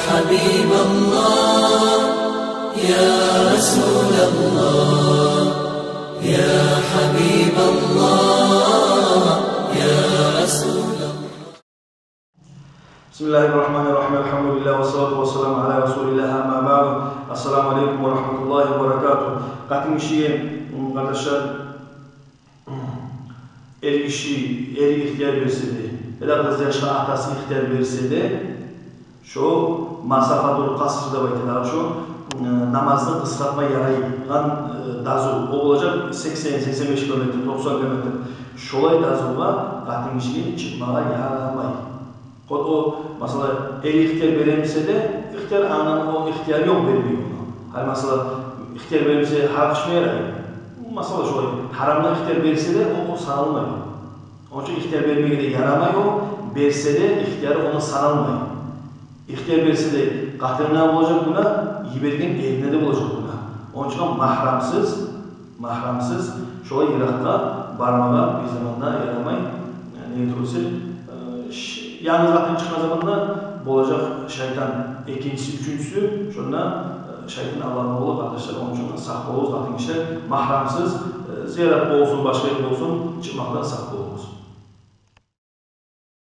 حبيب الله يا رسول الله يا حبيب الله يا رسول الله. بسم الله الرحمن الرحيم. الحمد لله والصلاة والسلام على رسول الله. أما بعد. Assalamu alaikum ve rahmetullahi ve berekatuhu. Katım işi kardeşler er ihtiyar verseydi, ya da kız yaşlı atası ihtiyar verseydi, şu masafatul kasrda baytılar, şu namazını kısaltma yarayılan dazu o olacak 80-85 km, 90 km. Şolay dazuğa katım işi çıkmaya yaramayı. O mesela er ihtiyar veremse de ihtiyar anlamı o ihtiyar yok vermiyor. Hani mesela ihtiyar verirse harçmaya yarayı. Mesela şolay haramda ihtiyar verirse de o sanılmıyor. Onun için ihtiyar vermeye de yaramıyor. Verse de ihtiyarı ona sanılmıyor. İhtiyar verirse de kahtırına olacak buna, yibergen eline de olacak buna. Onun için mahramsız şolay Irak'ta barmağa bir zamanda yaramay. Yani ne olursa yalnız zaten çıkma zamanında olacak şeytan ikincisi, üçüncüsü şundan şeytan Allah'ın oğlu kardeşler onun için sahip oluruz zaten işte mahramsız ziyaret olsun başka yer olsun çıkmaktan sahip oluruz.